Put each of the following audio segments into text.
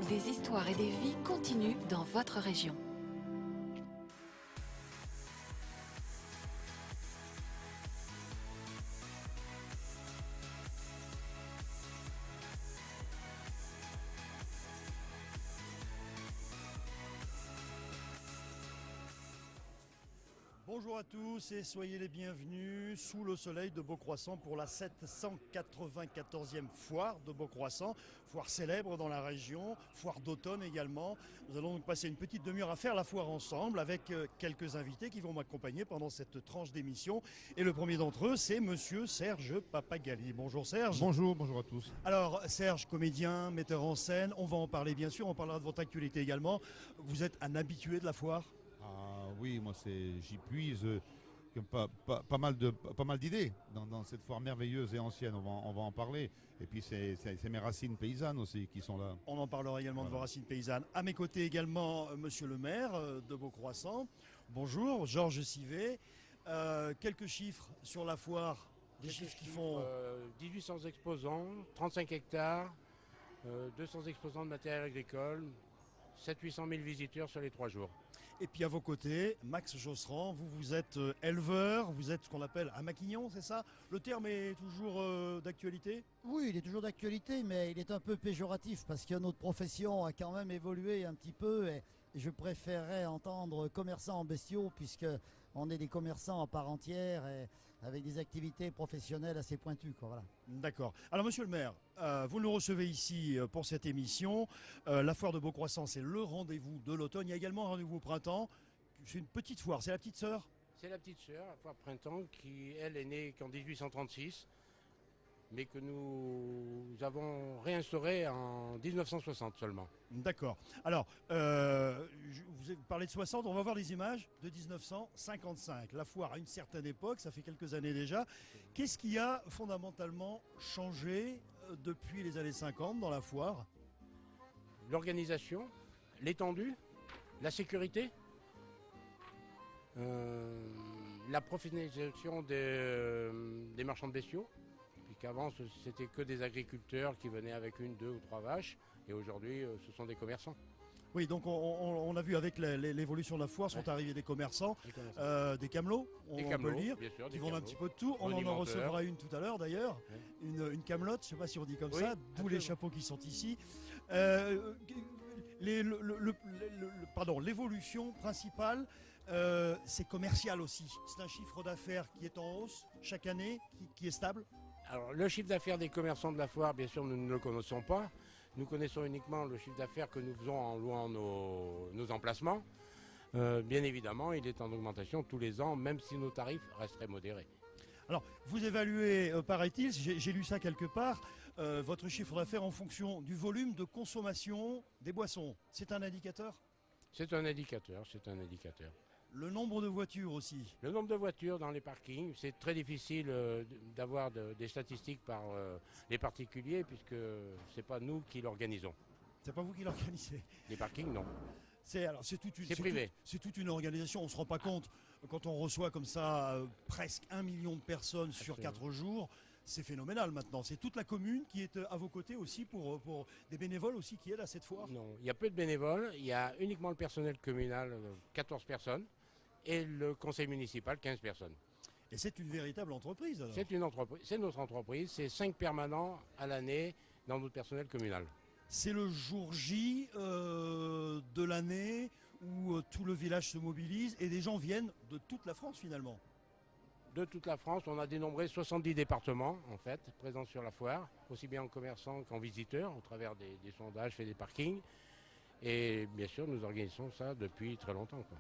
des histoires et des vies continuent dans votre région. Bonjour à tous et soyez les bienvenus sous le soleil de Beaucroissant pour la 794e foire de Beaucroissant, foire célèbre dans la région, foire d'automne également. Nous allons donc passer une petite demi-heure à faire la foire ensemble avec quelques invités qui vont m'accompagner pendant cette tranche d'émission. Et le premier d'entre eux, c'est monsieur Serge Papagali. Bonjour Serge. Bonjour à tous. Alors Serge, comédien, metteur en scène, on va en parler bien sûr, on parlera de votre actualité également. Vous êtes un habitué de la foire ? Ah oui, moi j'y puise pas mal d'idées dans cette foire merveilleuse et ancienne, on va en parler. Et puis c'est mes racines paysannes aussi qui sont là. On en parlera également de vos racines paysannes. À mes côtés également monsieur le maire de Beaucroissant. Bonjour, Georges Sivet. Quelques chiffres sur la foire, des chiffres qui font... 1800 exposants, 35 hectares, 200 exposants de matériel agricole, 700-800 000 visiteurs sur les 3 jours. Et puis à vos côtés, Max Josserand, vous êtes éleveur, vous êtes ce qu'on appelle un maquignon, c'est ça? Le terme est toujours d'actualité? Oui, il est toujours d'actualité, mais il est un peu péjoratif parce que notre profession a quand même évolué un petit peu et je préférerais entendre commerçant en bestiaux puisque on est des commerçants à part entière et avec des activités professionnelles assez pointues, quoi, voilà. D'accord. Alors monsieur le maire, vous nous recevez ici pour cette émission. La foire de Beaucroissant, c'est le rendez-vous de l'automne. Il y a également un rendez-vous au printemps. C'est une petite foire, c'est la petite sœur? C'est la petite sœur, la foire printemps, qui elle est née qu'en 1836, mais que nous avons réinstaurée en 1960 seulement. D'accord. Alors, vous parlez de 60, on va voir des images de 1955. La foire à une certaine époque, ça fait quelques années déjà. Qu'est-ce qui a fondamentalement changé depuis les années 50 dans la foire? L'organisation, l'étendue, la sécurité, la professionnalisation des marchands de bestiaux. Puisqu'avant, c'était que des agriculteurs qui venaient avec 1, 2 ou 3 vaches. Et aujourd'hui, ce sont des commerçants. Oui, donc on a vu avec l'évolution de la foire, sont arrivés des commerçants, des camelots, on peut le dire, sûr, qui vendent un petit peu de tout. On en recevra une tout à l'heure d'ailleurs, une camelote, je ne sais pas si on dit comme ça, d'où les chapeaux qui sont ici. L'évolution principale, c'est commercial aussi. C'est un chiffre d'affaires qui est en hausse chaque année, qui est stable. Alors le chiffre d'affaires des commerçants de la foire, bien sûr, nous ne le connaissons pas. Nous connaissons uniquement le chiffre d'affaires que nous faisons en louant nos emplacements. Bien évidemment, il est en augmentation tous les ans, même si nos tarifs resteraient modérés. Alors, vous évaluez, paraît-il, j'ai lu ça quelque part, votre chiffre d'affaires en fonction du volume de consommation des boissons. C'est un indicateur? C'est un indicateur, c'est un indicateur. Le nombre de voitures aussi? Le nombre de voitures dans les parkings, c'est très difficile d'avoir des statistiques par les particuliers puisque ce n'est pas nous qui l'organisons. C'est pas vous qui l'organisez? Les parkings, non. C'est privé. C'est toute une organisation, on ne se rend pas compte. Quand on reçoit comme ça presque 1 million de personnes sur 4 jours, c'est phénoménal maintenant. C'est toute la commune qui est à vos côtés aussi pour des bénévoles aussi qui aident à cette foire? Non, il y a peu de bénévoles, il y a uniquement le personnel communal, 14 personnes, et le conseil municipal, 15 personnes. Et c'est une véritable entreprise alors? C'est une entreprise, c'est notre entreprise, c'est 5 permanents à l'année dans notre personnel communal. C'est le jour J de l'année où tout le village se mobilise et des gens viennent de toute la France finalement. De toute la France, on a dénombré 70 départements en fait, présents sur la foire, aussi bien en commerçants qu'en visiteurs, au travers des sondages faits des parkings. Et bien sûr, nous organisons ça depuis très longtemps, quoi.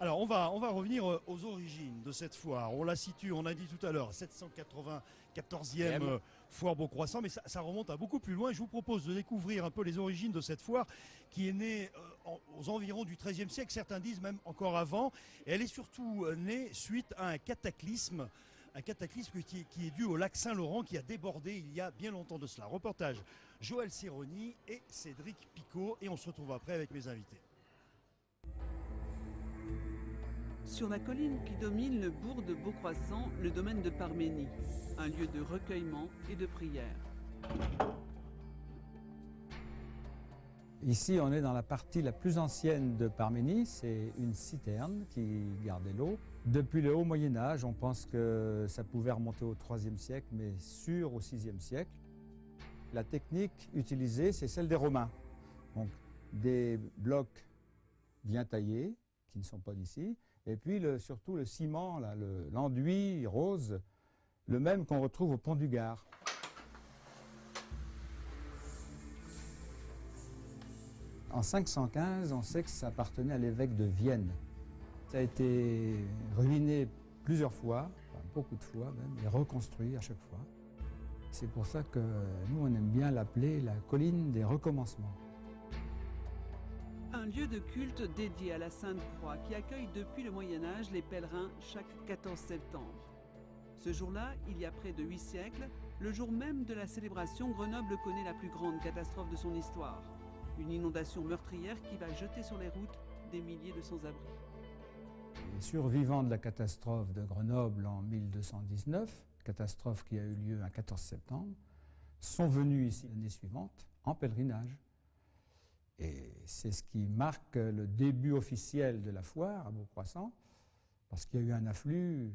Alors on va revenir aux origines de cette foire. On la situe, on a dit tout à l'heure, 794e foire Beaucroissant, mais ça remonte à beaucoup plus loin. Je vous propose de découvrir un peu les origines de cette foire qui est née aux environs du XIIIe siècle, certains disent même encore avant. Et elle est surtout née suite à un cataclysme qui est dû au lac Saint-Laurent qui a débordé il y a bien longtemps de cela. Reportage Joël Serroni et Cédric Picot, et on se retrouve après avec mes invités. Sur la colline qui domine le bourg de Beaucroissant, le domaine de Parménie, un lieu de recueillement et de prière. Ici, on est dans la partie la plus ancienne de Parménie. C'est une citerne qui gardait l'eau. Depuis le haut Moyen-Âge, on pense que ça pouvait remonter au IIIe siècle, mais sûr au VIe siècle. La technique utilisée, c'est celle des Romains. Donc, des blocs bien taillés, qui ne sont pas d'ici, et puis surtout le ciment, l'enduit rose, le même qu'on retrouve au pont du Gard. En 515, on sait que ça appartenait à l'évêque de Vienne. Ça a été ruiné plusieurs fois, enfin beaucoup de fois même, et reconstruit à chaque fois. C'est pour ça que nous, on aime bien l'appeler la colline des recommencements. Un lieu de culte dédié à la Sainte Croix qui accueille depuis le Moyen-Âge les pèlerins chaque 14 septembre. Ce jour-là, il y a près de 8 siècles, le jour même de la célébration, Grenoble connaît la plus grande catastrophe de son histoire. Une inondation meurtrière qui va jeter sur les routes des milliers de sans-abri. Les survivants de la catastrophe de Grenoble en 1219, catastrophe qui a eu lieu un 14 septembre, sont venus ici l'année suivante en pèlerinage. Et c'est ce qui marque le début officiel de la foire à Beaucroissant, parce qu'il y a eu un afflux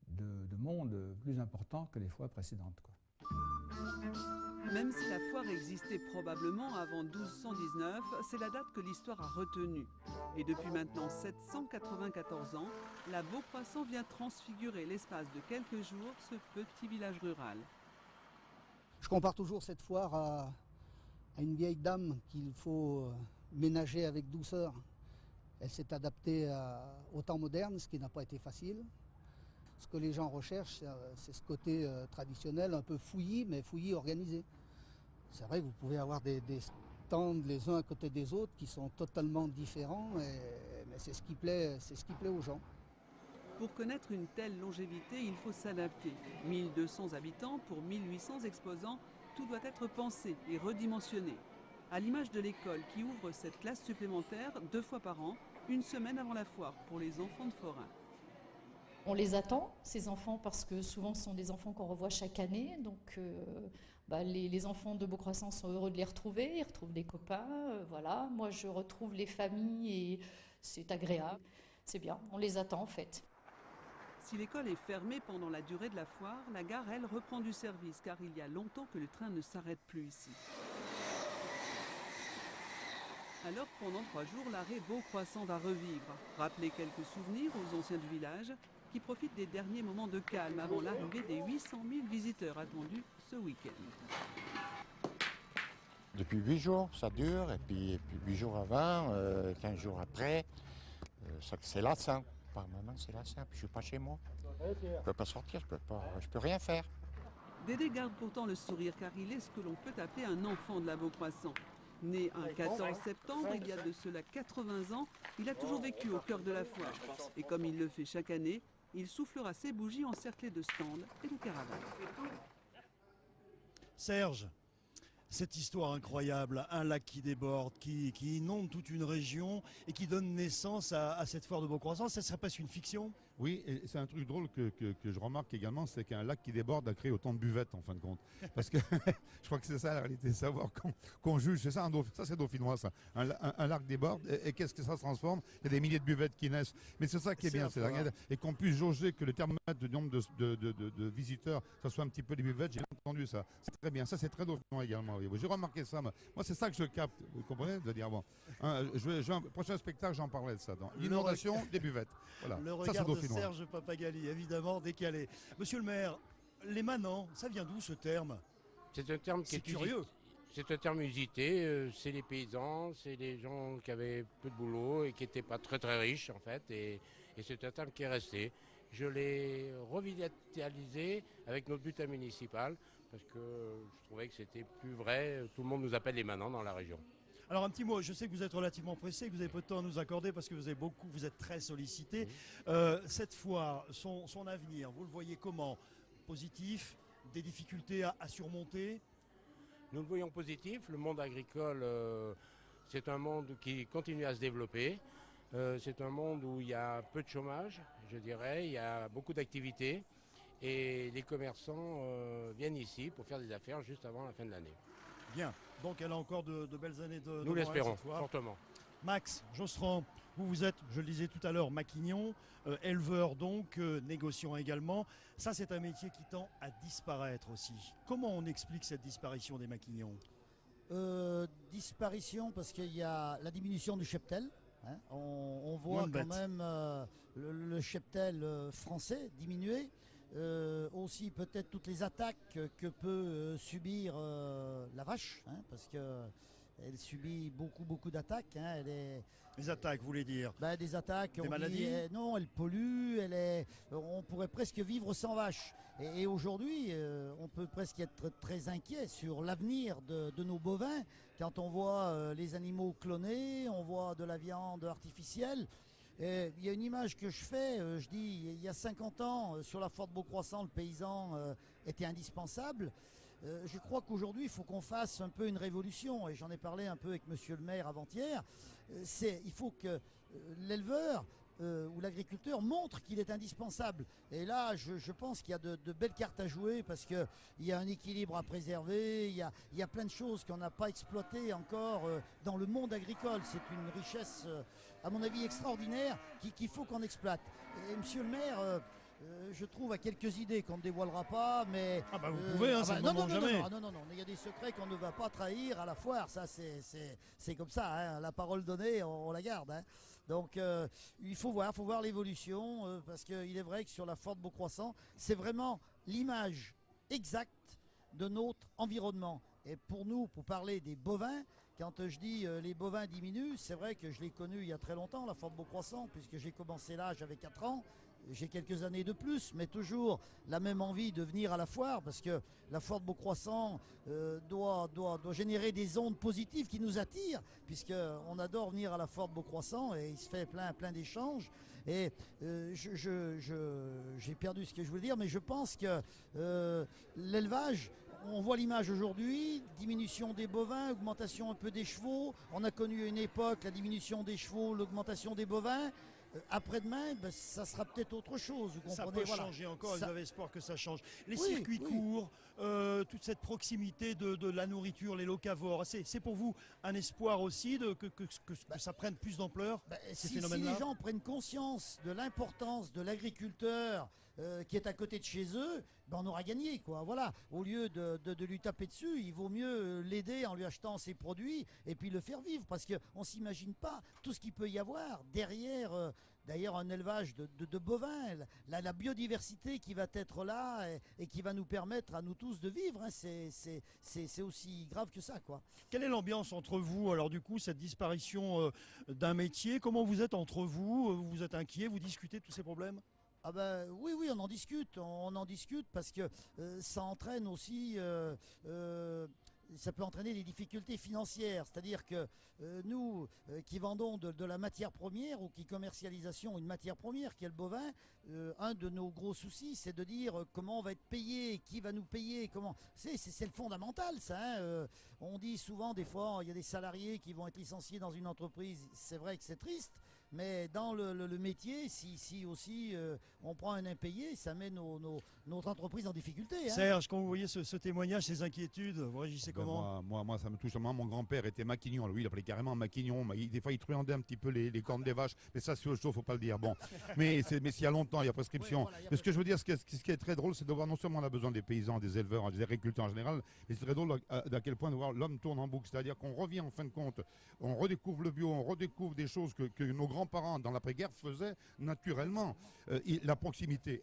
de monde plus important que les fois précédentes, quoi. Même si la foire existait probablement avant 1219, c'est la date que l'histoire a retenue. Et depuis maintenant 794 ans, la Beaucroissant vient transfigurer l'espace de quelques jours ce petit village rural. Je compare toujours cette foire à une vieille dame qu'il faut ménager avec douceur. Elle s'est adaptée au temps moderne, ce qui n'a pas été facile. Ce que les gens recherchent, c'est ce côté traditionnel, un peu fouillis, mais fouillis organisé. C'est vrai que vous pouvez avoir des stands les uns à côté des autres qui sont totalement différents, mais c'est ce qui plaît aux gens. Pour connaître une telle longévité, il faut s'adapter. 1200 habitants pour 1800 exposants, tout doit être pensé et redimensionné. À l'image de l'école qui ouvre cette classe supplémentaire 2 fois par an, une semaine avant la foire, pour les enfants de forains. On les attend, ces enfants, parce que souvent ce sont des enfants qu'on revoit chaque année. Donc les enfants de Beaucroissant sont heureux de les retrouver, ils retrouvent des copains. Voilà. Moi, je retrouve les familles et c'est agréable. C'est bien, on les attend en fait. Si l'école est fermée pendant la durée de la foire, la gare, elle, reprend du service, car il y a longtemps que le train ne s'arrête plus ici. Alors, pendant 3 jours, l'arrêt Beaucroissant va revivre, rappeler quelques souvenirs aux anciens du village, qui profitent des derniers moments de calme avant l'arrivée des 800 000 visiteurs attendus ce week-end. Depuis 8 jours, ça dure, et puis 8 jours avant, 15 jours après, c'est lassant. Par moment, c'est lassant, puis je suis pas chez moi. Je ne peux pas sortir, je peux rien faire. Dédé garde pourtant le sourire, car il est ce que l'on peut appeler un enfant de la Beaucroissant. Né un 14 septembre, il y a de cela 80 ans, il a toujours vécu au cœur de la foire. Et comme il le fait chaque année, il soufflera ses bougies encerclées de stands et de caravanes. Serge, cette histoire incroyable, un lac qui déborde, qui inonde toute une région et qui donne naissance à cette foire de Beaucroissant, ça serait presque une fiction? Oui, et c'est un truc drôle que je remarque également, c'est qu'un lac qui déborde a créé autant de buvettes en fin de compte. Parce que je crois que c'est ça la réalité, savoir qu'on juge, c'est ça, ça c'est dauphinois ça. Un lac déborde et qu'est-ce que ça se transforme? Il y a des milliers de buvettes qui naissent. Mais c'est ça qui est bien, et qu'on puisse jauger que le thermomètre du nombre de visiteurs, ça soit un petit peu des buvettes, j'ai entendu ça. C'est très bien, ça c'est très dauphinois également. J'ai remarqué ça, moi c'est ça que je capte, vous comprenez? De dire, bon, prochain spectacle, j'en parlerai de ça. L'inondation des buvettes. Voilà. Le regard de Serge Papagali, évidemment décalé. Monsieur le maire, les manants, ça vient d'où ce terme? C'est un terme qui est curieux. C'est un terme usité, c'est les paysans, c'est les gens qui avaient peu de boulot et qui n'étaient pas très très riches en fait. Et c'est un terme qui est resté. Je l'ai revitalisé avec notre bulletin municipal parce que je trouvais que c'était plus vrai. Tout le monde nous appelle les manants dans la région. Alors un petit mot, je sais que vous êtes relativement pressé, que vous avez peu de temps à nous accorder parce que vous êtes très sollicité. Cette foire, son avenir, vous le voyez comment? Positif? Des difficultés à surmonter? Nous le voyons positif. Le monde agricole, c'est un monde qui continue à se développer. C'est un monde où il y a peu de chômage, je dirais. Il y a beaucoup d'activités. Et les commerçants viennent ici pour faire des affaires juste avant la fin de l'année. Bien. Donc elle a encore de belles années Nous devant elle, l'espérons, cette fois. fortement. Max Jostran, vous êtes, je le disais tout à l'heure, maquignon, éleveur donc, négociant également. Ça, c'est un métier qui tend à disparaître aussi. Comment on explique cette disparition des maquignons? Disparition parce qu'il y a la diminution du cheptel. Hein. On voit quand même le cheptel français diminuer. Aussi peut-être toutes les attaques que peut subir la vache, hein, parce qu'elle subit beaucoup d'attaques. Hein. Les attaques, vous voulez dire? Des attaques. Des maladies? Non, elle pollue. On pourrait presque vivre sans vache. Et aujourd'hui, on peut presque être très inquiet sur l'avenir de nos bovins. Quand on voit les animaux clonés, on voit de la viande artificielle. Il y a une image que je fais, je dis, il y a 50 ans, sur la Forte Beaucroissant, le paysan était indispensable. Je crois qu'aujourd'hui, il faut qu'on fasse un peu une révolution, et j'en ai parlé un peu avec monsieur le maire avant-hier. Il faut que l'éleveur ou l'agriculteur montre qu'il est indispensable. Et là, je pense qu'il y a de belles cartes à jouer parce qu'il y a un équilibre à préserver, il y a plein de choses qu'on n'a pas exploitées encore dans le monde agricole. C'est une richesse, à mon avis, extraordinaire qu'il faut qu'on exploite. Et monsieur le maire... je trouve à quelques idées qu'on ne dévoilera pas, mais... vous pouvez, hein, c'est le moment jamais. Non, il y a des secrets qu'on ne va pas trahir à la foire, ça c'est comme ça, hein, la parole donnée, on la garde. Hein. Donc il faut voir l'évolution, parce qu'il est vrai que sur la Forte Beaucroissant, c'est vraiment l'image exacte de notre environnement. Et pour nous, pour parler des bovins, quand je dis les bovins diminuent, c'est vrai que je l'ai connu il y a très longtemps, la Forte Beaucroissant, puisque j'ai commencé là, j'avais 4 ans. J'ai quelques années de plus, mais toujours la même envie de venir à la foire, parce que la Forte Beaucroissant doit générer des ondes positives qui nous attirent, puisqu'on adore venir à la Forte Beaucroissant et il se fait plein d'échanges. Et j'ai perdu ce que je voulais dire, mais je pense que l'élevage... On voit l'image aujourd'hui, diminution des bovins, augmentation un peu des chevaux. On a connu une époque, la diminution des chevaux, l'augmentation des bovins. Après-demain, ça sera peut-être autre chose. Vous comprenez, ça peut changer encore, vous avez espoir que ça change. Les circuits courts, toute cette proximité de la nourriture, les locavores, c'est pour vous un espoir aussi que ça prenne plus d'ampleur, ces phénomènes-là? Si les gens prennent conscience de l'importance de l'agriculteur qui est à côté de chez eux, on aura gagné, quoi. Voilà. Au lieu de lui taper dessus, il vaut mieux l'aider en lui achetant ses produits et puis le faire vivre, parce qu'on ne s'imagine pas tout ce qu'il peut y avoir derrière d'ailleurs un élevage de bovins, la biodiversité qui va être là et qui va nous permettre à nous tous de vivre, hein. C'est aussi grave que ça, quoi. Quelle est l'ambiance entre vous, alors du coup, cette disparition d'un métier? Comment vous êtes entre vous? Vous êtes inquiet? Vous discutez de tous ces problèmes? Oui, on en discute parce que ça entraîne aussi, ça peut entraîner des difficultés financières, c'est-à-dire que nous qui vendons de la matière première ou qui commercialisons une matière première qui est le bovin, un de nos gros soucis c'est de dire comment on va être payé, qui va nous payer, comment, c'est le fondamental ça, hein. On dit souvent des fois il y a des salariés qui vont être licenciés dans une entreprise, c'est vrai que c'est triste. Mais dans le métier, si aussi on prend un impayé, ça met notre entreprise en difficulté. Hein. Serge, quand vous voyez ce témoignage, ces inquiétudes, vous réagissez comment? Moi, ça me touche. Moi, mon grand-père était maquignon. Lui, il appelait carrément maquignon. Des fois, il truandait un petit peu les cornes des vaches. Mais ça, c'est autre chose, faut pas le dire. Bon. mais s'il y a longtemps, il y a prescription. Mais ce que je veux dire, ce qui est très drôle, c'est de voir non seulement on a besoin des paysans, des éleveurs, des agriculteurs en général, mais c'est très drôle d'à quel point de voir l'homme tourne en boucle. C'est-à-dire qu'on revient en fin de compte, on redécouvre le bio, on redécouvre des choses que nos grands-parents dans l'après-guerre faisaient naturellement. La proximité,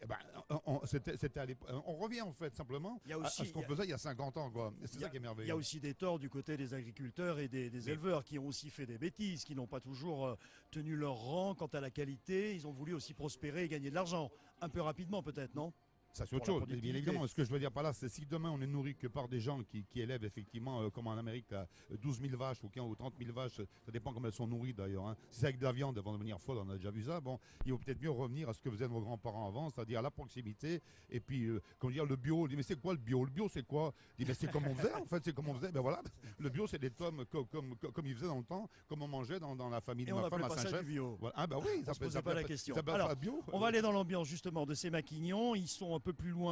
on revient en fait simplement à ce qu'on faisait il y a 50 ans. C'est ça qui est merveilleux. Il y a aussi des torts du côté des agriculteurs et des éleveurs qui ont aussi fait des bêtises, qui n'ont pas toujours tenu leur rang quant à la qualité. Ils ont voulu aussi prospérer et gagner de l'argent. Un peu rapidement peut-être, non? Ça c'est autre chose, bien évidemment. Ce que je veux dire par là, c'est si demain on est nourri que par des gens qui élèvent effectivement, comme en Amérique, 12 000 vaches ou 15 ou 30 000 vaches, ça dépend comment elles sont nourries d'ailleurs. Hein. Si c'est avec de la viande, elles vont devenir folles, on a déjà vu ça. Bon, il vaut peut-être mieux revenir à ce que faisaient nos grands-parents avant, c'est-à-dire à la proximité. Et puis, comment dire, le bio, on dit mais c'est quoi le bio? Le bio c'est quoi? On dit mais c'est comme on faisait en fait, c'est comme on faisait. Ben voilà, le bio c'est des tomes comme ils faisaient dans le temps, comme on mangeait dans la famille de ma femme à Saint-Chef. Voilà. Ah bah oui, ça ne pose pas la question. Alors, bio. On va aller dans l'ambiance justement de ces maquignons, ils sont un peu plus loin.